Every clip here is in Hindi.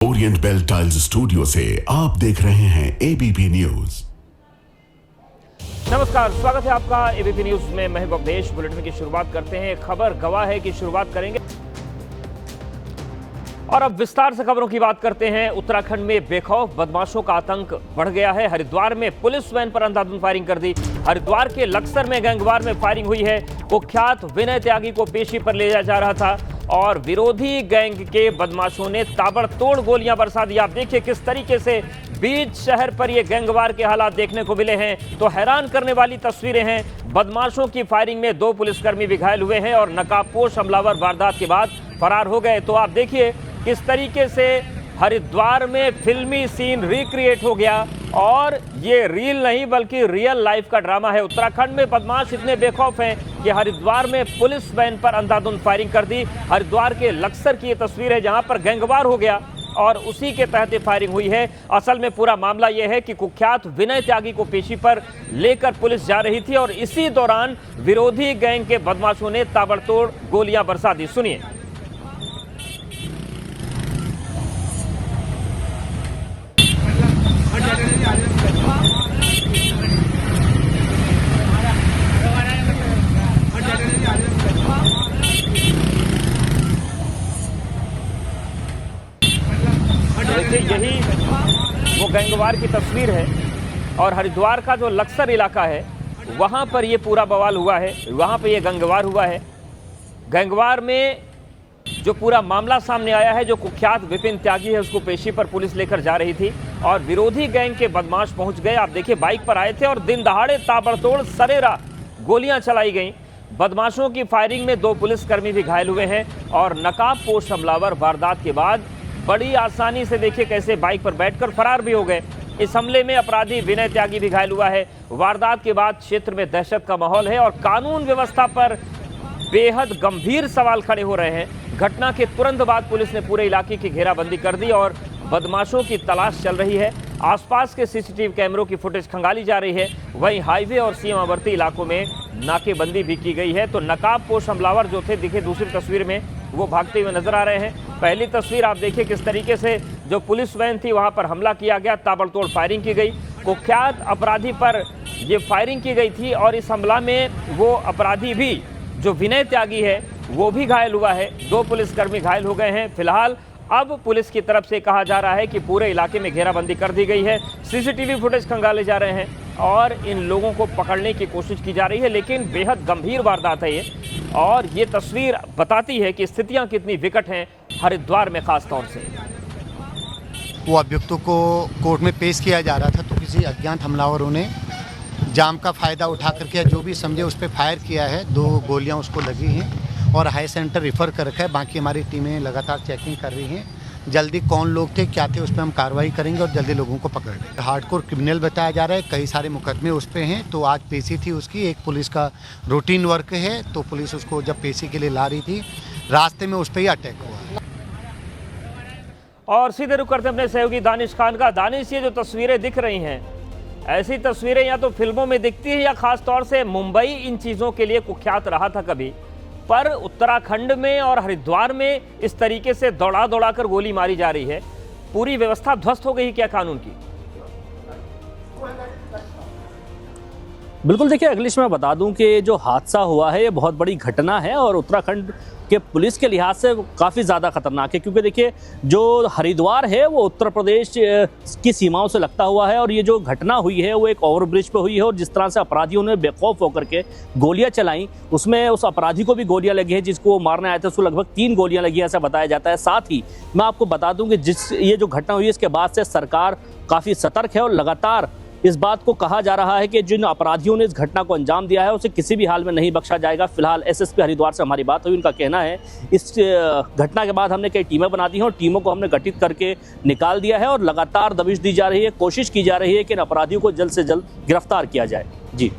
ओरिएंट बेल टाइल्स स्टूडियो से आप देख रहे हैं एबीपी न्यूज। नमस्कार, स्वागत है आपका एबीपी न्यूज में। मैं अवधेश। बुलेटिन की शुरुआत करते हैं। खबर गवाह है की शुरुआत करेंगे और अब विस्तार से खबरों की बात करते हैं। उत्तराखंड में बेखौफ बदमाशों का आतंक बढ़ गया है। हरिद्वार में पुलिस वैन पर अंधाधुंध फायरिंग कर दी। हरिद्वार के लक्सर में गैंगवार में फायरिंग हुई है। कुख्यात विनय त्यागी को पेशी पर ले जा रहा था और विरोधी गैंग के बदमाशों ने ताबड़तोड़ गोलियां बरसा दी। आप देखिए किस तरीके से बीच शहर पर ये गैंगवार के हालात देखने को मिले हैं। तो हैरान करने वाली तस्वीरें हैं। बदमाशों की फायरिंग में 2 पुलिसकर्मी भी घायल हुए हैं और नकाबपोश हमलावर वारदात के बाद फरार हो गए। तो आप देखिए किस तरीके से हरिद्वार में फिल्मी सीन रिक्रिएट हो गया और ये रील नहीं बल्कि रियल लाइफ का ड्रामा है। उत्तराखंड में बदमाश इतने बेखौफ हैं कि हरिद्वार में पुलिस वैन पर अंधाधुंध फायरिंग कर दी। हरिद्वार के लक्सर की ये तस्वीर है जहां पर गैंगवार हो गया और उसी के तहत फायरिंग हुई है। असल में पूरा मामला यह है कि कुख्यात विनय त्यागी को पेशी पर लेकर पुलिस जा रही थी और इसी दौरान विरोधी गैंग के बदमाशों ने ताबड़तोड़ गोलियां बरसा दी। सुनिए। यही वो गैंगवार की तस्वीर है और हरिद्वार का जो लक्सर इलाका है वहां पर ये पूरा बवाल हुआ है। वहां पर ये गैंगवार हुआ है। गैंगवार में जो पूरा मामला सामने आया है, जो कुख्यात विपिन त्यागी है उसको पेशी पर पुलिस लेकर जा रही थी और विरोधी गैंग के बदमाश पहुंच गए। आप देखिए बाइक पर आए थे और दिन दहाड़े ताबड़तोड़ सरेरा गोलियां चलाई गई। बदमाशों की फायरिंग में 2 पुलिसकर्मी भी घायल हुए हैं और नकाबपोश हमलावर वारदात के बाद बड़ी आसानी से देखिए कैसे बाइक पर बैठकर फरार भी हो गए। इस हमले में अपराधी विनय त्यागी भी घायल हुआ है। वारदात के बाद क्षेत्र में दहशत का माहौल है और कानून व्यवस्था पर बेहद गंभीर सवाल खड़े हो रहे हैं। घटना के तुरंत बाद पुलिस ने पूरे इलाके की घेराबंदी कर दी और बदमाशों की तलाश चल रही है। आसपास के सीसीटीवी कैमरों की फुटेज खंगाली जा रही है। वहीं हाईवे और सीमावर्ती इलाकों में नाकेबंदी भी की गई है। तो नकाबपोश हमलावर जो थे दिखे दूसरी तस्वीर में वो भागते हुए नजर आ रहे हैं। पहली तस्वीर आप देखिए किस तरीके से जो पुलिस वैन थी वहां पर हमला किया गया, ताबड़तोड़ फायरिंग की गई। कुख्यात अपराधी पर ये फायरिंग की गई थी और इस हमला में वो अपराधी भी जो विनय त्यागी है वो भी घायल हुआ है। 2 पुलिसकर्मी घायल हो गए हैं। फिलहाल अब पुलिस की तरफ से कहा जा रहा है कि पूरे इलाके में घेराबंदी कर दी गई है। सीसीटीवी फुटेज खंगाले जा रहे हैं और इन लोगों को पकड़ने की कोशिश की जा रही है। लेकिन बेहद गंभीर वारदात है ये और ये तस्वीर बताती है कि स्थितियां कितनी विकट हैं हरिद्वार में खास तौर से। वो अभियुक्तों को कोर्ट में पेश किया जा रहा था तो किसी अज्ञात हमलावरों ने जाम का फ़ायदा उठा करके जो भी समझे उस पर फायर किया है। 2 गोलियां उसको लगी हैं और हाई सेंटर रिफ़र कर रखा है। बाकी हमारी टीमें लगातार चेकिंग कर रही हैं। जल्दी कौन लोग थे, क्या थे, उस पर हम कार्रवाई करेंगे और जल्दी लोगों को पकड़ लेंगे। हार्डकोर क्रिमिनल बताया जा रहा है। कई सारे मुकदमे उस पर हैं। तो आज पेशी थी उसकी। एक पुलिस का रूटीन वर्क है तो पुलिस उसको जब पेशी के लिए ला रही थी रास्ते में उस पर ही अटैक हुआ। और सीधे रुख करते हैं अपने सहयोगी दानिश खान का। दानिश, ये जो तस्वीरें दिख रही हैं, ऐसी तस्वीरें या तो फिल्मों में दिखती है या खास तौर से मुंबई इन चीज़ों के लिए कुख्यात रहा था कभी, पर उत्तराखंड में और हरिद्वार में इस तरीके से दौड़ा दौड़ा कर गोली मारी जा रही है। पूरी व्यवस्था ध्वस्त हो गई क्या कानून की? बिल्कुल, देखिए अगली मैं बता दूं कि जो हादसा हुआ है ये बहुत बड़ी घटना है और उत्तराखंड के पुलिस के लिहाज से काफ़ी ज़्यादा खतरनाक है क्योंकि देखिए जो हरिद्वार है वो उत्तर प्रदेश की सीमाओं से लगता हुआ है और ये जो घटना हुई है वो एक ओवरब्रिज पे हुई है और जिस तरह से अपराधियों ने बेखौफ होकर के गोलियां चलाई उसमें उस अपराधी को भी गोलियां लगी है जिसको वो मारने आए थे उसको लगभग 3 गोलियां लगी ऐसा बताया जाता है। साथ ही मैं आपको बता दूँ कि ये जो घटना हुई है इसके बाद से सरकार काफ़ी सतर्क है और लगातार इस बात को कहा जा रहा है कि जिन अपराधियों ने इस घटना को अंजाम दिया है उसे किसी भी हाल में नहीं बख्शा जाएगा। फिलहाल एसएसपी हरिद्वार से हमारी बात हुई, उनका कहना है इस घटना के बाद हमने कई टीमें बना दी हैं और टीमों को हमने गठित करके निकाल दिया है और लगातार दबिश दी जा रही है, कोशिश की जा रही है कि इन अपराधियों को जल्द से जल्द गिरफ्तार किया जाए। जी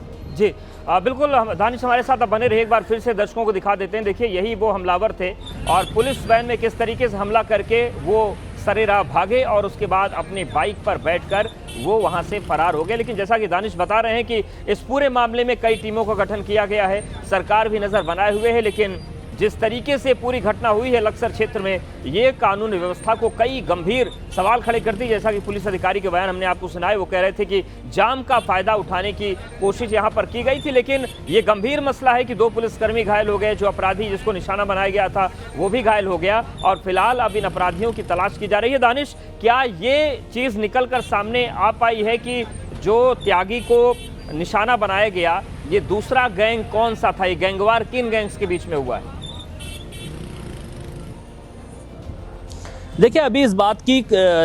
बिल्कुल दानिश हमारे साथ बने रहे। एक बार फिर से दर्शकों को दिखा देते हैं। देखिए यही वो हमलावर थे और पुलिस वैन में किस तरीके से हमला करके वो सरेराह भागे और उसके बाद अपनी बाइक पर बैठकर वो वहां से फरार हो गए। लेकिन जैसा कि दानिश बता रहे हैं कि इस पूरे मामले में कई टीमों का गठन किया गया है, सरकार भी नजर बनाए हुए है, लेकिन जिस तरीके से पूरी घटना हुई है लक्सर क्षेत्र में, ये कानून व्यवस्था को कई गंभीर सवाल खड़े करती है। जैसा कि पुलिस अधिकारी के बयान हमने आपको सुनाए, वो कह रहे थे कि जाम का फायदा उठाने की कोशिश यहाँ पर की गई थी, लेकिन ये गंभीर मसला है कि 2 पुलिसकर्मी घायल हो गए, जो अपराधी जिसको निशाना बनाया गया था वो भी घायल हो गया, और फिलहाल अब इन अपराधियों की तलाश की जा रही है। दानिश, क्या ये चीज़ निकल कर सामने आ पाई है कि जो त्यागी को निशाना बनाया गया, ये दूसरा गैंग कौन सा था? ये गैंगवार किन गैंग्स के बीच में हुआ है? देखिए, अभी इस बात की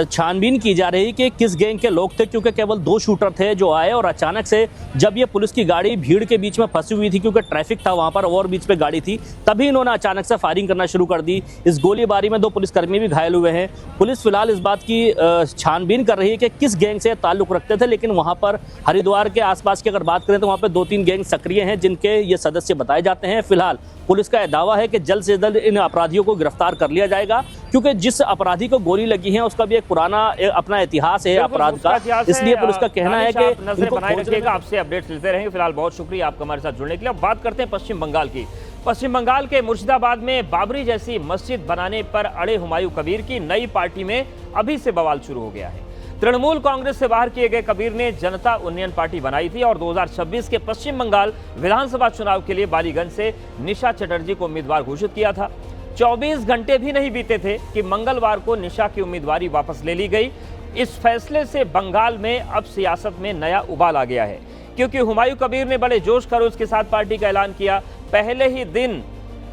छानबीन की जा रही कि किस गैंग के लोग थे, क्योंकि केवल 2 शूटर थे जो आए और अचानक से जब ये पुलिस की गाड़ी भीड़ के बीच में फंसी हुई थी, क्योंकि ट्रैफिक था वहां पर और बीच में गाड़ी थी, तभी इन्होंने अचानक से फायरिंग करना शुरू कर दी। इस गोलीबारी में 2 पुलिसकर्मी भी घायल हुए हैं। पुलिस फिलहाल इस बात की छानबीन कर रही है कि किस गैंग से ताल्लुक रखते थे, लेकिन वहाँ पर हरिद्वार के आसपास की अगर बात करें तो वहाँ पर 2-3 गैंग सक्रिय हैं जिनके ये सदस्य बताए जाते हैं। फिलहाल पुलिस का यह दावा है कि जल्द से जल्द इन अपराधियों को गिरफ्तार कर लिया जाएगा, क्योंकि जिस अपराधी को गोली लगी है उसका भी एक पुराना अपना इतिहास है अपराध का, इसलिए पुलिस का कहना है कि नजर बनाए रखिएगा। आपसे अपडेट्स लेते रहेंगे। फिलहाल बहुत शुक्रिया आपका हमारे साथ जुड़ने के लिए। अब बात करते हैं पश्चिम बंगाल की। पश्चिम बंगाल के मुर्शिदाबाद में बाबरी जैसी मस्जिद बनाने पर अड़े हुमायूं कबीर की नई पार्टी में अभी से बवाल शुरू हो गया है। तृणमूल कांग्रेस से बाहर किए गए कबीर ने जनता उन्नयन पार्टी बनाई थी और 2026 के पश्चिम बंगाल विधानसभा चुनाव के लिए बालीगंज से निशा चटर्जी को उम्मीदवार घोषित किया था। 24 घंटे भी नहीं बीते थे कि मंगलवार को निशा की उम्मीदवारी वापस ले ली गई। इस फैसले से बंगाल में अब सियासत में नया उबाल आ गया है, क्योंकि हुमायूं कबीर ने बड़े जोश खरोश के साथ पार्टी का ऐलान किया। पहले ही दिन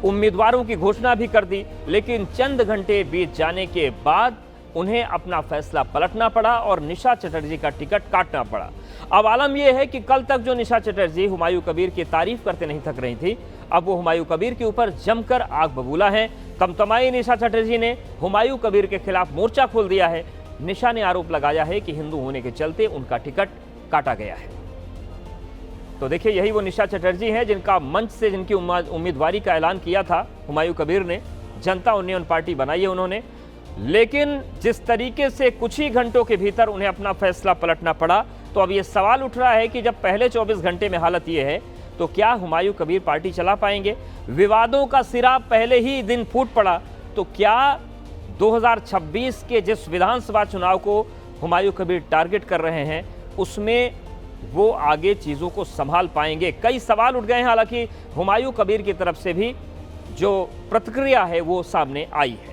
उम्मीदवारों की घोषणा भी कर दी, लेकिन चंद घंटे बीत जाने के बाद उन्हें अपना फैसला पलटना पड़ा और निशा चटर्जी का टिकट काटना पड़ा। अब आलम यह है कि कल तक जो निशा चटर्जी हुमायूं कबीर की तारीफ करते नहीं थक रही थी, अब वो हुमायूं कबीर के ऊपर जमकर आग बबूला है। तमतमाई निशा चटर्जी ने हुमायूं कबीर के खिलाफ मोर्चा खोल दिया है। निशा ने आरोप लगाया है कि हिंदू होने के चलते उनका टिकट काटा गया है। तो देखिए, यही वो निशा चटर्जी हैं जिनका मंच से जिनकी उम्मीदवारी का ऐलान किया था हुमायूं कबीर ने। जनता उन्नयन पार्टी बनाई है उन्होंने, लेकिन जिस तरीके से कुछ ही घंटों के भीतर उन्हें अपना फैसला पलटना पड़ा, तो अब ये सवाल उठ रहा है कि जब पहले 24 घंटे में हालत ये है, तो क्या हुमायूं कबीर पार्टी चला पाएंगे? विवादों का सिरा पहले ही दिन फूट पड़ा, तो क्या 2026 के जिस विधानसभा चुनाव को हुमायूं कबीर टारगेट कर रहे हैं, उसमें वो आगे चीज़ों को संभाल पाएंगे? कई सवाल उठ गए हैं। हालांकि हुमायूं कबीर की तरफ से भी जो प्रतिक्रिया है वो सामने आई है।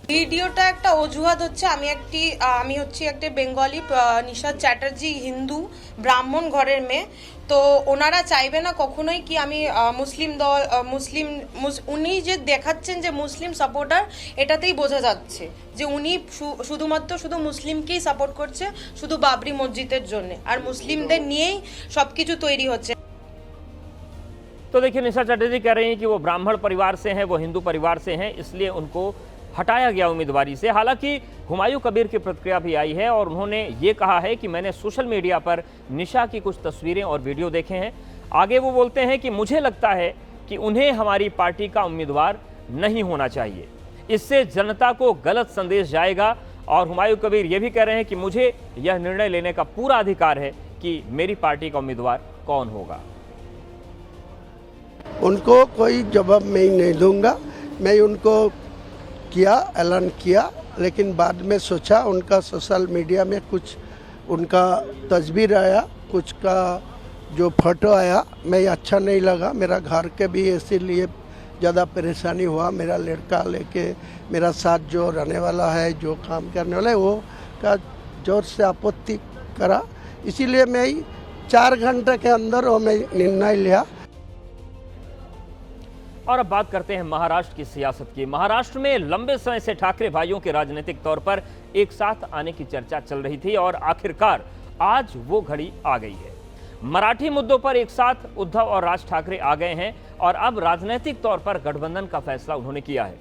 ভিডিওটা একটা অজুহাত হচ্ছে। আমি হচ্ছি একটা বেঙ্গলি, নিশা চ্যাটার্জি হিন্দু ব্রাহ্মণ ঘরের মেয়ে। তো ওনারা চাইবে না কখনোই কি আমি মুসলিম দল উনি যে দেখাচ্ছেন যে মুসলিম সাপোর্টার, এটাতেই বোঝা যাচ্ছে যে উনি শুধু মুসলিমকেই সাপোর্ট করছে, শুধু বাবরি মসজিদের জন্য, আর মুসলিমদের নিয়েই সবকিছু তৈরি হচ্ছে। तो देखिए, निशा चटर्जी कह रही हैं कि वो ब्राह्मण परिवार से हैं, वो हिंदू परिवार से हैं, इसलिए उनको हटाया गया उम्मीदवारी से। हालांकि हुमायूं कबीर की प्रतिक्रिया भी आई है और उन्होंने ये कहा है कि मैंने सोशल मीडिया पर निशा की कुछ तस्वीरें और वीडियो देखे हैं। आगे वो बोलते हैं कि मुझे लगता है कि उन्हें हमारी पार्टी का उम्मीदवार नहीं होना चाहिए, इससे जनता को गलत संदेश जाएगा। और हुमायूं कबीर ये भी कह रहे हैं कि मुझे यह निर्णय लेने का पूरा अधिकार है कि मेरी पार्टी का उम्मीदवार कौन होगा। उनको कोई जवाब मैं नहीं दूंगा। मैं उनको ऐलान किया, लेकिन बाद में सोचा उनका सोशल मीडिया में कुछ उनका तस्वीर आया, कुछ का जो फोटो आया, मैं अच्छा नहीं लगा। मेरा घर के भी इसीलिए ज़्यादा परेशानी हुआ। मेरा लड़का लेके मेरा साथ जो रहने वाला है, जो काम करने वाला है, वो का जोर से आपत्ति करा। इसीलिए मैं 4 घंटे के अंदर वो मैं निर्णय लिया। और अब बात करते हैं महाराष्ट्र की सियासत की। महाराष्ट्र में लंबे समय से ठाकरे भाइयों के राजनीतिक तौर पर एक साथ आने की चर्चा चल रही थी और आखिरकार आज वो घड़ी आ गई है। मराठी मुद्दों पर एक साथ उद्धव और राज ठाकरे आ गए हैं और अब राजनीतिक तौर पर गठबंधन का फैसला उन्होंने किया है।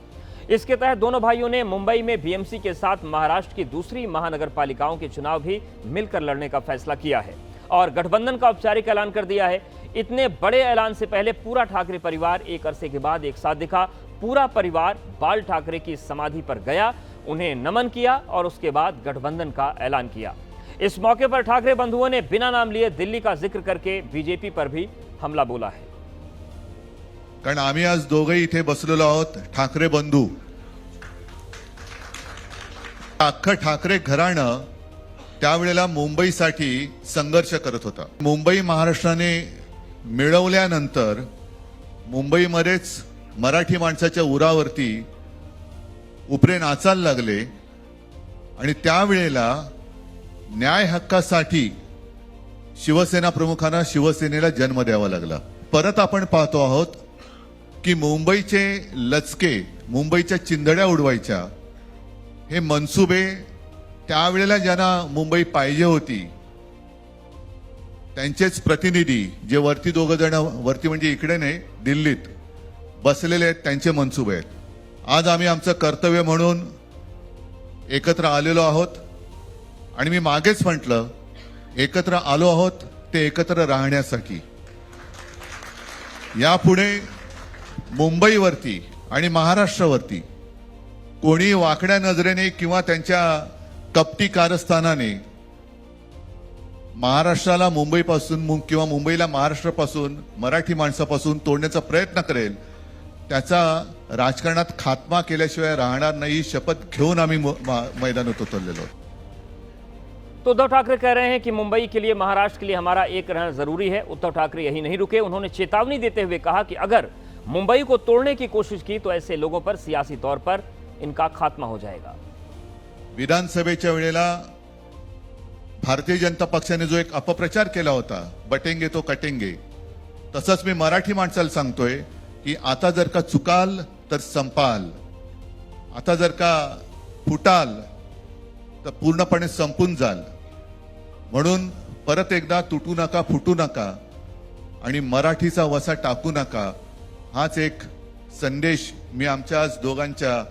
इसके तहत दोनों भाइयों ने मुंबई में बीएमसी के साथ महाराष्ट्र की दूसरी महानगर पालिकाओं के चुनाव भी मिलकर लड़ने का फैसला किया है और गठबंधन का औपचारिक ऐलान कर दिया है। इतने बड़े ऐलान से पहले पूरा ठाकरे परिवार एक अरसे के बाद एक साथ दिखा। पूरा परिवार बाल ठाकरे की समाधि पर गया, उन्हें नमन किया और उसके बाद गठबंधन का ऐलान किया। इस मौके पर ठाकरे बंधुओं ने बिना नाम लिए दिल्ली का जिक्र करके बीजेपी पर भी हमला बोला है। कारण आम्ही आज दोघंही इथे बसलेलो आहोत, ठाकरे बंधू. अख्खं ठाकरे घराणं त्यावेळेला मुंबईसाठी संघर्ष करत होता. मुंबई महाराष्ट्राने मिळवल्यानंतर मुंबईमध्येच मराठी माणसाच्या उरावरती उपरे नाचायला लागले आणि त्यावेळेला न्याय हक्कासाठी शिवसेना प्रमुखांना शिवसेनेला जन्म द्यावा लागला. परत आपण पाहतो आहोत की मुंबईचे लचके, मुंबईच्या चिंधड्या उडवायच्या हे मनसुबे त्यावेळेला ज्यांना मुंबई पाहिजे होती त्यांचेच प्रतिनिधी, जे वरती दोघं जण, वरती म्हणजे इकडे नाही दिल्लीत बसलेले आहेत, त्यांचे मनसुबे आहेत. आज आम्ही आमचं कर्तव्य म्हणून एकत्र आलेलो आहोत आणि मी मागेच म्हटलं एकत्र आलो आहोत ते एकत्र राहण्यासाठी. यापुढे मुंबईवरती आणि महाराष्ट्रावरती कोणी वाकड्या नजरेने किंवा त्यांच्या कपटी कारस्थानाने महाराष्ट्राला मुंबईपासून किंवा मुंबईला महाराष्ट्रापासून, मराठी माणसापासून तोडण्याचा प्रयत्न करेल, त्याचा राजकारणात खात्मा केल्याशिवाय राहणार नाही. शपथ घेऊन आम्ही मैदानात उतरलेलो. तो उद्धव ठाकरे कह रहे हैं कि मुंबई के लिए, महाराष्ट्र के लिए हमारा एक रहना जरूरी है. उद्धव ठाकरे यही नहीं रुके, उन्होंने चेतावनी देते हुए कहा कि अगर मुंबई को तोड़ने की कोशिश की तो ऐसे लोगों पर सियासी तौर पर इनका खात्मा हो जाएगा. विधानसभेच्या वेळेला भारतीय जनता पक्षाने जो एक अपप्रचार केला होता, बटेंगे तो कटेंगे, तसंच मी मराठी माणसाला सांगतोय की आता जर का चुकाल तर संपाल, आता जर का फुटाल तर पूर्णपणे संपून जाल. म्हणून परत एकदा तुटू नका, फुटू नका आणि मराठीचा वसा टाकू नका, हाच एक संदेश मी आमच्या आज दोघांच्या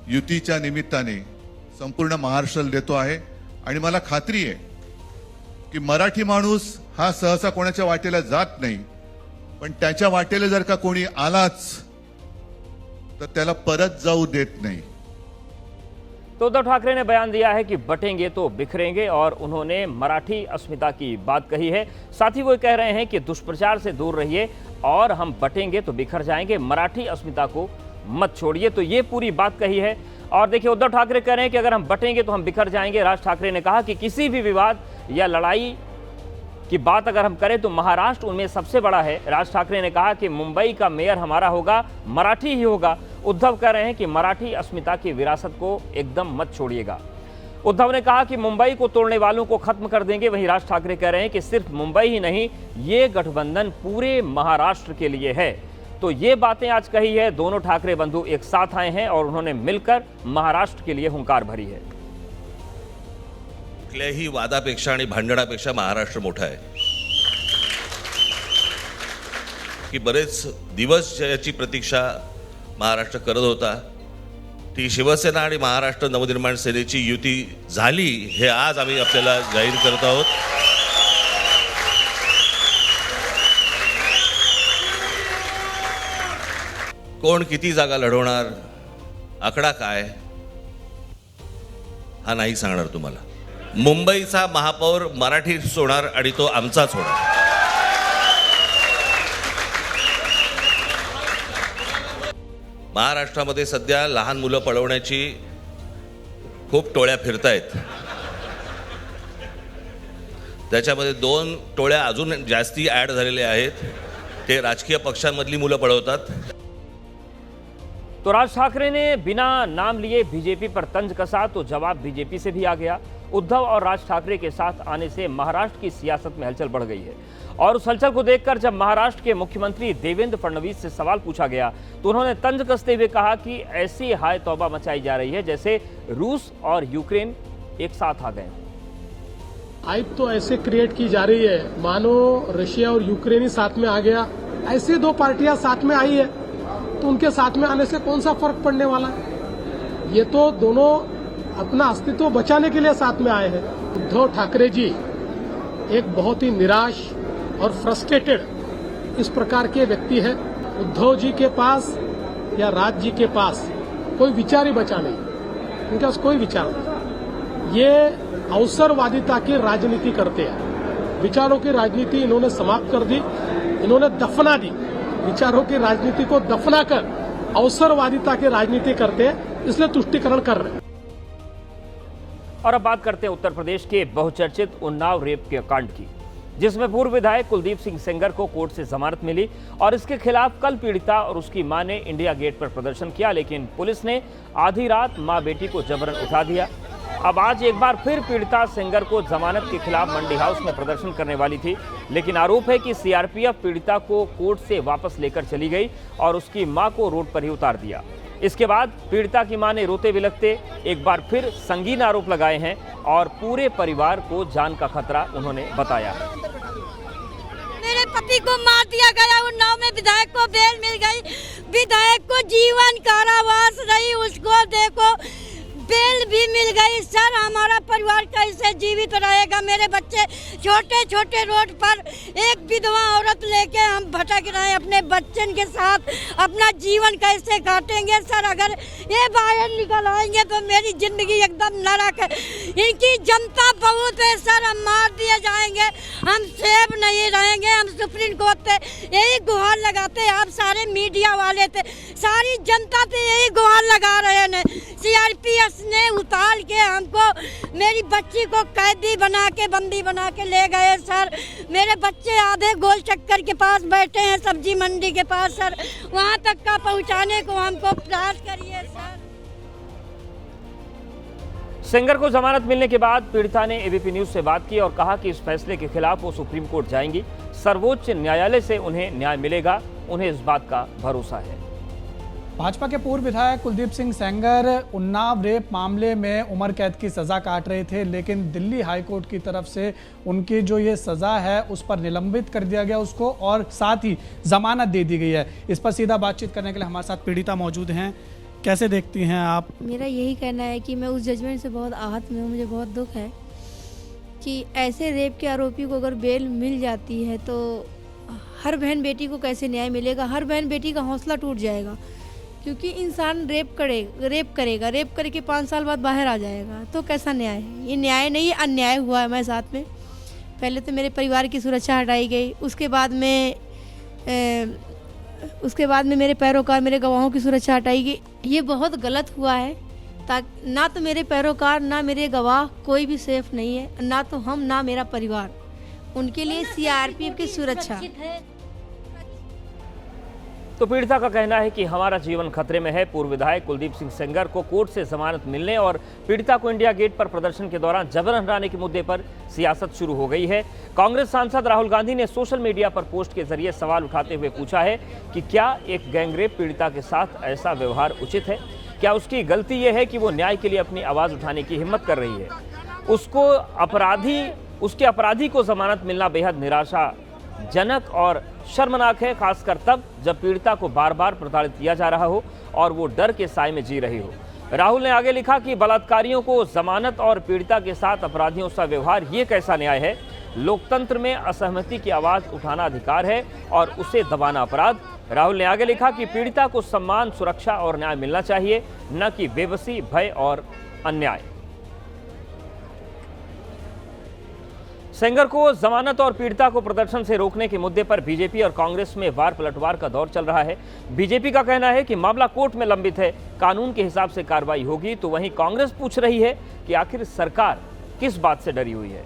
युतीच्या निमित्ताने संपूर्ण महाराष्ट्राला देतो आहे. आणि मला खात्री आहे की मराठी माणूस हा सहसा कोणाच्या वाटेला जात नाही, पण त्याच्या वाटेला जर का कोणी आलाच तर त्याला परत जाऊ देत नाही. तो उद्धव ठाकरे ने बयान दिया है कि बटेंगे तो बिखरेंगे और उन्होंने मराठी अस्मिता की बात कही है. साथ ही वो कह रहे हैं कि दुष्प्रचार से दूर रहिए और हम बटेंगे तो बिखर जाएंगे, मराठी अस्मिता को मत छोड़िए. तो ये पूरी बात कही है. और देखिए उद्धव ठाकरे कह रहे हैं कि अगर हम बटेंगे तो हम बिखर जाएंगे. राज ठाकरे ने कहा कि किसी भी विवाद या लड़ाई की बात अगर हम करें तो महाराष्ट्र उनमें सबसे बड़ा है. राज ठाकरे ने कहा कि मुंबई का मेयर हमारा होगा, मराठी ही होगा. उद्धव कह रहे हैं कि मराठी अस्मिता की विरासत को एकदम मत छोड़िएगा. उद्धव ने कहा कि मुंबई को तोड़ने वालों को खत्म कर देंगे. वहीं राज ठाकरे कह रहे हैं कि सिर्फ मुंबई ही नहीं, ये गठबंधन पूरे महाराष्ट्र के लिए है. तो ये बातें आज कही है. दोनों ठाकरे बंधु एक साथ आए हैं और उन्होंने मिलकर महाराष्ट्र के लिए हुंकार भरी है. कुठल्याही वादापेक्षा आणि भांडणापेक्षा महाराष्ट्र मोठा आहे. की बरेच दिवस ज्याची प्रतीक्षा महाराष्ट्र करत होता, ती शिवसेना आणि महाराष्ट्र नवनिर्माण सेनेची युती झाली, हे आज आम्ही आपल्याला जाहीर करत आहोत. कोण किती जागा लढवणार, आकडा काय, हा नाही सांगणार तुम्हाला. मुंबईचा महापौर मराठीच होणार आणि तो आमचाच होणार. महाराष्ट्रामध्ये सध्या लहान मुलं पळवण्याची खूप टोळ्या फिरतायत. त्याच्यामध्ये 2 टोळ्या अजून जास्ती ॲड झालेल्या आहेत. ते राजकीय पक्षांमधली मुलं पळवतात. तो राज ठाकरे ने बिना नाम लिए बीजेपी पर तंज कसा तो जवाब बीजेपी से भी आ गया. उद्धव और राज ठाकरे के साथ आने से महाराष्ट्र की सियासत में हलचल बढ़ गई है. और उस हलचल को देखकर जब महाराष्ट्र के मुख्यमंत्री देवेंद्र फडणवीस से सवाल पूछा गया तो उन्होंने तंज कसते हुए कहा कि ऐसी हाय तौबा मचाई जा रही है जैसे रूस और यूक्रेन एक साथ आ गए. हाइप तो ऐसे क्रिएट की जा रही है मानो रशिया और यूक्रेन ही साथ में आ गया. ऐसे 2 पार्टियां साथ में आई है तो उनके साथ में आने से कौन सा फर्क पड़ने वाला है. ये तो दोनों अपना अस्तित्व बचाने के लिए साथ में आए हैं. उद्धव ठाकरे जी एक बहुत ही निराश और फ्रस्ट्रेटेड इस प्रकार के व्यक्ति है. उद्धव जी के पास या राज जी के पास कोई विचार ही बचा नहीं, उनके पास कोई विचार नहीं. ये अवसरवादिता की राजनीति करते हैं. विचारों की राजनीति इन्होंने समाप्त कर दी, इन्होंने दफना दी. विचारों की राजनीति को दफनाकर अवसरवादिता की राजनीति करते हैं, इसलिए तुष्टीकरण कर रहे हैं। और अब बात करते हैं उत्तर प्रदेश के बहुचर्चित उन्नाव रेप के कांड की, जिसमें पूर्व विधायक कुलदीप सिंह सेंगर को कोर्ट से जमानत मिली और इसके खिलाफ कल पीड़िता और उसकी मां ने इंडिया गेट पर प्रदर्शन किया, लेकिन पुलिस ने आधी रात मां बेटी को जबरन उठा दिया। अब आज एक बार फिर पीड़िता सेंगर को जमानत के खिलाफ मंडी हाउस में प्रदर्शन करने वाली थी, लेकिन आरोप है कि सीआरपीएफ पीड़िता को कोर्ट से वापस लेकर चली गई और उसकी मां को रोड पर ही उतार दिया। इसके बाद पीड़िता की मां ने रोते बिलखते एक बार फिर संगीन आरोप लगाए हैं और पूरे परिवार को जान का खतरा उन्होंने बताया। मेरे पति को मार दिया गया, उन्नाव में विधायक को बेल मिल गई, विधायक को जीवन कारावास रही, उसको देखो बेल भी मिल गई। सर हमारा परिवार कैसे जीवित रहेगा? मेरे बच्चे छोटे छोटे रोड पर, एक विधवा औरत लेके हम भटक रहे हैं, अपने बच्चन के साथ अपना जीवन कैसे काटेंगे? सर अगर ये बाहर निकल आएंगे तो मेरी जिंदगी एकदम नरक है। इनकी जनता बहुत है सर, हम मार दिए जाएंगे, हम सेफ नहीं रहेंगे। हम सुप्रीम कोर्ट पे यही गुहार लगाते, आप सारे मीडिया वाले थे, सारी जनता पे यही गुहार लगा रहे हैं। सीआरपीएफ ने उतार के हमको, मेरी बच्ची को कैदी बना के, बंदी बना के ले गए सर। मेरे बच्चे आधे गोल चक्कर के पास बैठे हैं, सब्जी मंडी के पास सर, वहां तक का पहुंचाने को हमको प्रयास करिए सर। सेंगर को जमानत मिलने के बाद पीड़िता ने एबीपी न्यूज से बात की और कहा कि इस फैसले के खिलाफ वो सुप्रीम कोर्ट जाएंगी, सर्वोच्च न्यायालय से उन्हें न्याय मिलेगा, उन्हें इस बात का भरोसा है। भाजपा के पूर्व विधायक कुलदीप सिंह सेंगर उन्नाव रेप मामले में उम्र कैद की सज़ा काट रहे थे, लेकिन दिल्ली हाईकोर्ट की तरफ से उनकी जो ये सज़ा है उस पर निलंबित कर दिया गया उसको, और साथ ही ज़मानत दे दी गई है। इस पर सीधा बातचीत करने के लिए हमारे साथ पीड़िता मौजूद हैं। कैसे देखती हैं आप? मेरा यही कहना है कि मैं उस जजमेंट से बहुत आहत में हूँ, मुझे बहुत दुख है कि ऐसे रेप के आरोपी को अगर बेल मिल जाती है तो हर बहन बेटी को कैसे न्याय मिलेगा? हर बहन बेटी का हौसला टूट जाएगा, क्योंकि इंसान रेप करेगा, रेप करके 5 साल बाद बाहर आ जाएगा, तो कैसा न्याय है? ये न्याय नहीं, अन्याय हुआ है हमारे साथ में। पहले तो मेरे परिवार की सुरक्षा हटाई गई, उसके बाद में मेरे पैरोकार, मेरे गवाहों की सुरक्षा हटाई गई। ये बहुत गलत हुआ है, ताकि ना तो मेरे पैरोकार, ना मेरे गवाह, कोई भी सेफ नहीं है, ना तो हम, ना मेरा परिवार। उनके लिए सीआरपीएफ की सुरक्षा। तो पीड़िता का कहना है कि हमारा जीवन खतरे में है। पूर्व विधायक कुलदीप सिंह सेंगर को कोर्ट से जमानत मिलने और पीड़िता को इंडिया गेट पर प्रदर्शन के दौरान जबरन हटाने के मुद्दे पर सियासत शुरू हो गई है। कांग्रेस सांसद राहुल गांधी ने सोशल मीडिया पर पोस्ट के जरिए सवाल उठाते हुए पूछा है कि क्या एक गैंगरेप पीड़िता के साथ ऐसा व्यवहार उचित है? क्या उसकी गलती यह है कि वो न्याय के लिए अपनी आवाज उठाने की हिम्मत कर रही है? उसके अपराधी को जमानत मिलना बेहद निराशाजनक और शर्मनाक है, खासकर तब जब पीड़िता को बार बार प्रताड़ित किया जा रहा हो और वो डर के साए में जी रही हो। राहुल ने आगे लिखा कि बलात्कारियों को जमानत और पीड़िता के साथ अपराधियों सा व्यवहार, ये कैसा न्याय है? लोकतंत्र में असहमति की आवाज उठाना अधिकार है और उसे दबाना अपराध। राहुल ने आगे लिखा कि पीड़िता को सम्मान, सुरक्षा और न्याय मिलना चाहिए, न कि बेबसी, भय और अन्याय। सेंगर को जमानत और पीड़िता को प्रदर्शन से रोकने के मुद्दे पर बीजेपी और कांग्रेस में वार पलटवार का दौर चल रहा है। बीजेपी का कहना है कि मामला कोर्ट में लंबित है, कानून के हिसाब से कार्रवाई होगी, तो वहीं कांग्रेस पूछ रही है कि आखिर सरकार किस बात से डरी हुई है।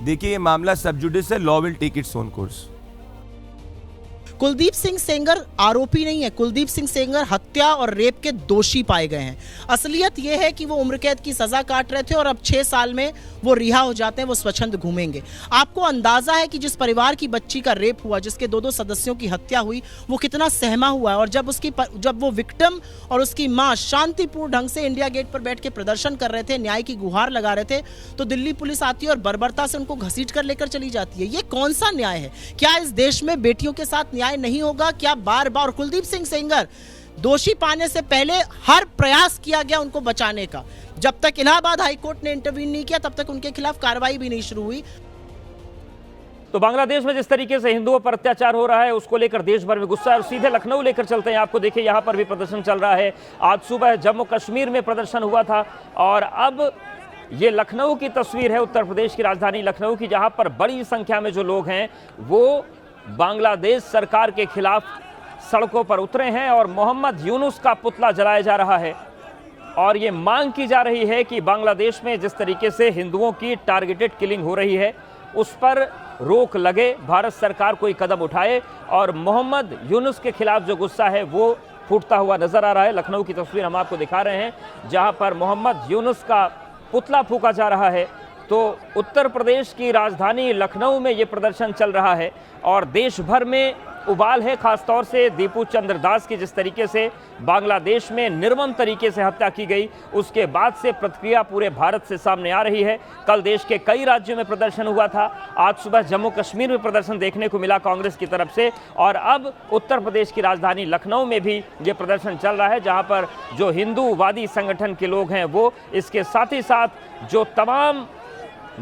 देखिए, ये मामला सब जुडिस है, law will take its own course. Kuldeep Singh Sengar आरोपी नहीं है, कुलदीप सिंह सेंगर हत्या और रेप के दोषी पाए गए हैं। असलियत यह है कि वो उम्र कैद की सजा काट रहे थे और अब 6 साल में वो रिहा हो जाते हैं, वो स्वच्छंद घूमेंगे। आपको अंदाजा है कि जिस परिवार की बच्ची का रेप हुआ, जिसके 2-2 सदस्यों की हत्या हुई, वो कितना सहमा हुआ है। और जब वो विक्टिम और उसकी मां शांतिपूर्ण ढंग से इंडिया गेट पर बैठ के प्रदर्शन कर रहे थे, न्याय की गुहार लगा रहे थे, तो दिल्ली पुलिस आती है और बर्बरता से उनको घसीट कर लेकर चली जाती है। ये कौन सा न्याय है? क्या इस देश में बेटियों के साथ न्याय नहीं होगा? क्या बार बार कुलदीप सिंह सेंगर दोषी पाने से पहले हर प्रयास किया गया उनको बचाने का। जब तक इलाहाबाद हाईकोर्ट ने इंटरवीन नहीं किया, तब तक उनके खिलाफ कार्रवाई भी नहीं शुरू हुई। तो बांग्लादेश में जिस तरीके से हिंदुओं पर अत्याचार हो रहा है, उसको लेकर देश भर में गुस्सा है। और सीधे लखनऊ लेकर चलते हैं आपको। देखिए, यहां पर भी प्रदर्शन चल रहा है। आज सुबह जम्मू कश्मीर में प्रदर्शन हुआ था और अब ये लखनऊ की तस्वीर है, उत्तर प्रदेश की राजधानी लखनऊ की, जहां पर बड़ी संख्या में जो लोग हैं वो बांग्लादेश सरकार के खिलाफ सड़कों पर उतरे हैं और मोहम्मद यूनुस का पुतला जलाया जा रहा है। और ये मांग की जा रही है कि बांग्लादेश में जिस तरीके से हिंदुओं की टारगेटेड किलिंग हो रही है उस पर रोक लगे, भारत सरकार कोई कदम उठाए और मोहम्मद यूनुस के खिलाफ जो गुस्सा है वो फूटता हुआ नजर आ रहा है। लखनऊ की तस्वीर हम आपको दिखा रहे हैं जहां पर मोहम्मद यूनुस का पुतला फूंका जा रहा है। तो उत्तर प्रदेश की राजधानी लखनऊ में ये प्रदर्शन चल रहा है और देश भर में उबाल है, खासतौर से दीपू चंद्र दास की जिस तरीके से बांग्लादेश में निर्मम तरीके से हत्या की गई, उसके बाद से प्रतिक्रिया पूरे भारत से सामने आ रही है। कल देश के कई राज्यों में प्रदर्शन हुआ था, आज सुबह जम्मू कश्मीर में प्रदर्शन देखने को मिला कांग्रेस की तरफ से, और अब उत्तर प्रदेश की राजधानी लखनऊ में भी ये प्रदर्शन चल रहा है जहां पर जो हिंदूवादी संगठन के लोग हैं वो, इसके साथ ही साथ जो तमाम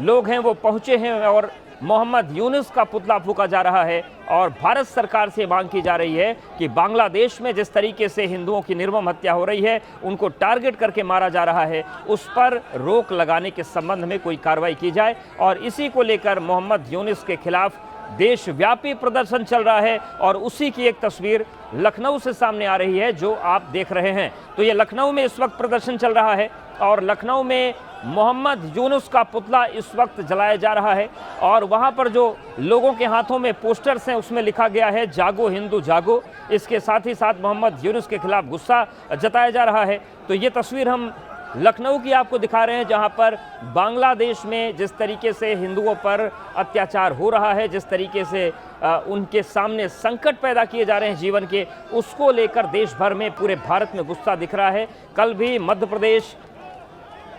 लोग हैं वो पहुंचे हैं और मोहम्मद यूनुस का पुतला फूंका जा रहा है और भारत सरकार से मांग की जा रही है कि बांग्लादेश में जिस तरीके से हिंदुओं की निर्मम हत्या हो रही है, उनको टारगेट करके मारा जा रहा है, उस पर रोक लगाने के संबंध में कोई कार्रवाई की जाए। और इसी को लेकर मोहम्मद यूनुस के खिलाफ देशव्यापी प्रदर्शन चल रहा है और उसी की एक तस्वीर लखनऊ से सामने आ रही है जो आप देख रहे हैं। तो ये लखनऊ में इस वक्त प्रदर्शन चल रहा है और लखनऊ में मोहम्मद यूनुस का पुतला इस वक्त जलाया जा रहा है और वहां पर जो लोगों के हाथों में पोस्टर्स हैं उसमें लिखा गया है जागो हिंदू जागो। इसके साथ ही साथ मोहम्मद यूनुस के खिलाफ गुस्सा जताया जा रहा है। तो ये तस्वीर हम लखनऊ की आपको दिखा रहे हैं जहां पर बांग्लादेश में जिस तरीके से हिंदुओं पर अत्याचार हो रहा है, जिस तरीके से उनके सामने संकट पैदा किए जा रहे हैं जीवन के, उसको लेकर देश भर में, पूरे भारत में गुस्सा दिख रहा है। कल भी मध्य प्रदेश,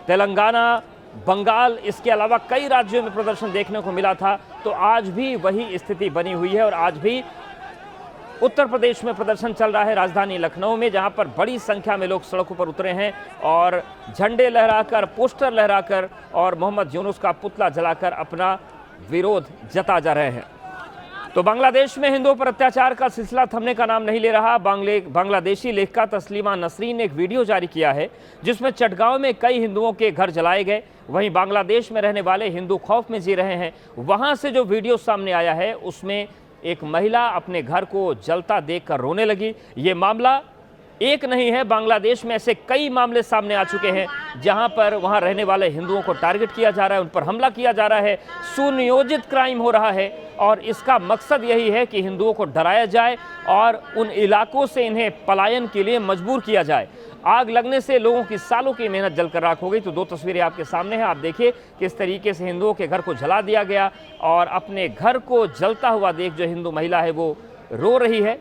तेलंगाना, बंगाल, इसके अलावा कई राज्यों में प्रदर्शन देखने को मिला था। तो आज भी वही स्थिति बनी हुई है और आज भी उत्तर प्रदेश में प्रदर्शन चल रहा है राजधानी लखनऊ में, जहां पर बड़ी संख्या में लोग सड़कों पर उतरे हैं और झंडे लहराकर, पोस्टर लहराकर और मोहम्मद यूनुस का पुतला जलाकर अपना विरोध जता जा रहे हैं। तो बांग्लादेश में हिंदुओं पर अत्याचार का सिलसिला थमने का नाम नहीं ले रहा। बांग्लादेशी लेखिका तस्लीमा नसरीन ने एक वीडियो जारी किया है जिसमें चटगांव में कई हिंदुओं के घर जलाए गए। वहीं बांग्लादेश में रहने वाले हिंदू खौफ में जी रहे हैं। वहां से जो वीडियो सामने आया है उसमें एक महिला अपने घर को जलता देखकर रोने लगी। ये मामला एक नहीं है, बांग्लादेश में ऐसे कई मामले सामने आ चुके हैं जहां पर वहां रहने वाले हिंदुओं को टारगेट किया जा रहा है, उन पर हमला किया जा रहा है, सुनियोजित क्राइम हो रहा है और इसका मकसद यही है कि हिंदुओं को डराया जाए और उन इलाकों से इन्हें पलायन के लिए मजबूर किया जाए। आग लगने से लोगों की सालों की मेहनत जलकर राख हो गई। तो दो तस्वीरें आपके सामने हैं, आप देखिए किस तरीके से हिंदुओं के घर को जला दिया गया और अपने घर को जलता हुआ देख जो हिंदू महिला है वो रो रही है।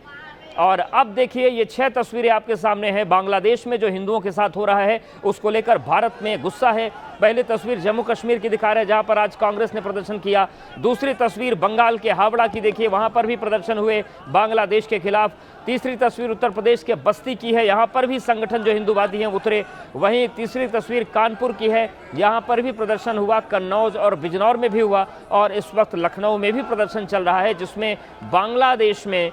और अब देखिए ये 6 तस्वीरें आपके सामने हैं। बांग्लादेश में जो हिंदुओं के साथ हो रहा है उसको लेकर भारत में गुस्सा है। पहली तस्वीर जम्मू कश्मीर की दिखा रहे हैं जहां पर आज कांग्रेस ने प्रदर्शन किया। दूसरी तस्वीर बंगाल के हावड़ा की देखिए, वहां पर भी प्रदर्शन हुए बांग्लादेश के खिलाफ। तीसरी तस्वीर उत्तर प्रदेश के बस्ती की है, यहाँ पर भी संगठन जो हिंदूवादी हैं उतरे। वहीं तीसरी तस्वीर कानपुर की है, यहाँ पर भी प्रदर्शन हुआ। कन्नौज और बिजनौर में भी हुआ और इस वक्त लखनऊ में भी प्रदर्शन चल रहा है जिसमें बांग्लादेश में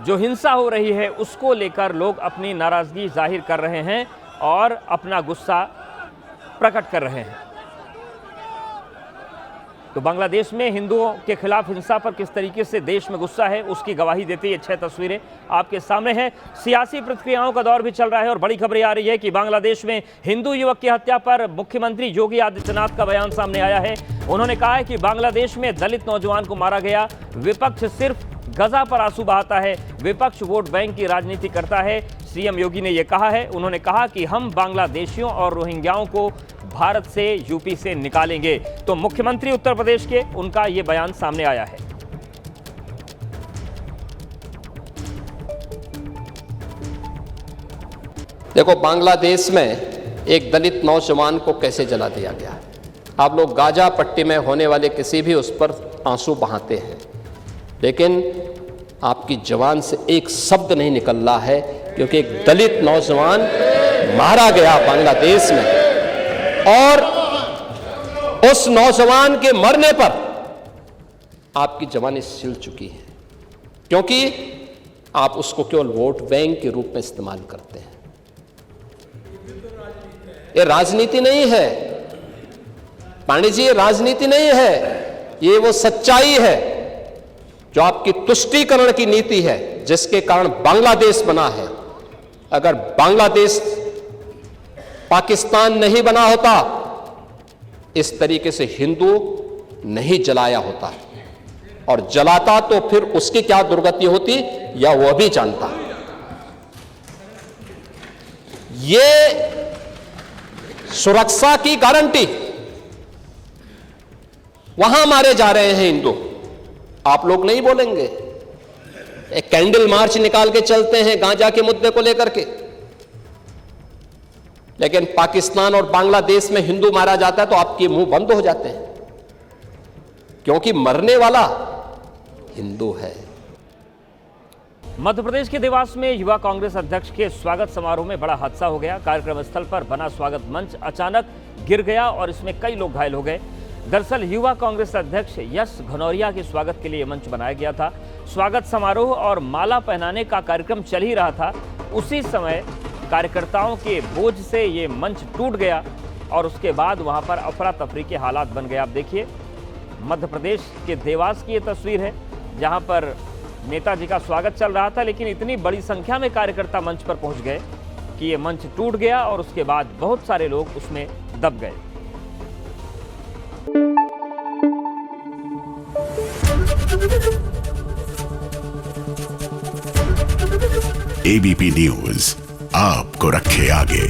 जो हिंसा हो रही है उसको लेकर लोग अपनी नाराजगी जाहिर कर रहे हैं और अपना गुस्सा प्रकट कर रहे हैं। तो बांग्लादेश में हिंदुओं के खिलाफ हिंसा पर किस तरीके से देश में गुस्सा है उसकी गवाही देती ये 6 तस्वीरें आपके सामने हैं। सियासी प्रतिक्रियाओं का दौर भी चल रहा है और बड़ी खबरें आ रही है कि बांग्लादेश में हिंदू युवक की हत्या पर मुख्यमंत्री योगी आदित्यनाथ का बयान सामने आया है। उन्होंने कहा है कि बांग्लादेश में दलित नौजवान को मारा गया, विपक्ष सिर्फ गजा पर आंसू बहाता है, विपक्ष वोट बैंक की राजनीति करता है। सीएम योगी ने यह कहा है। उन्होंने कहा कि हम बांग्लादेशियों और रोहिंग्याओं को भारत से, यूपी से निकालेंगे। तो मुख्यमंत्री उत्तर प्रदेश के, उनका यह बयान सामने आया है। देखो बांग्लादेश में एक दलित नौजवान को कैसे जला दिया गया है। आप लोग गाजा पट्टी में होने वाले किसी भी उस पर आंसू बहाते हैं, लेकिन आपकी जबान से एक शब्द नहीं निकल रहा है क्योंकि एक दलित नौजवान मारा गया बांग्लादेश में और उस नौजवान के मरने पर आपकी जबानें सिल चुकी हैं क्योंकि आप उसको केवल वोट बैंक के रूप में इस्तेमाल करते हैं। ये राजनीति नहीं है पांडे जी, ये राजनीति नहीं है, ये वो सच्चाई है जो आपकी तुष्टीकरण की नीति है, जिसके कारण बांग्लादेश बना है। अगर बांग्लादेश पाकिस्तान नहीं बना होता, इस तरीके से हिंदू नहीं जलाया होता, और जलाता तो फिर उसकी क्या दुर्गति होती या वह भी जानता। ये सुरक्षा की गारंटी, वहां मारे जा रहे हैं हिंदू, आप लोग नहीं बोलेंगे। एक कैंडल मार्च निकाल के चलते हैं गांजा के मुद्दे को लेकर के, लेकिन पाकिस्तान और बांग्लादेश में हिंदू मारा जाता है तो आपके मुंह बंद हो जाते हैं, क्योंकि मरने वाला हिंदू है। मध्य प्रदेश के देवास में युवा कांग्रेस अध्यक्ष के स्वागत समारोह में बड़ा हादसा हो गया। कार्यक्रम स्थल पर बना स्वागत मंच अचानक गिर गया और इसमें कई लोग घायल हो गए। दरअसल युवा कांग्रेस अध्यक्ष यश घनौरिया के स्वागत के लिए मंच बनाया गया था। स्वागत समारोह और माला पहनाने का कार्यक्रम चल ही रहा था, उसी समय कार्यकर्ताओं के बोझ से ये मंच टूट गया और उसके बाद वहां पर अफरा तफरी के हालात बन गए। आप देखिए, मध्य प्रदेश के देवास की ये तस्वीर है जहां पर नेताजी का स्वागत चल रहा था, लेकिन इतनी बड़ी संख्या में कार्यकर्ता मंच पर पहुंच गए कि ये मंच टूट गया और उसके बाद बहुत सारे लोग उसमें दब गए। एबीपी न्यूज आपको रखे आगे।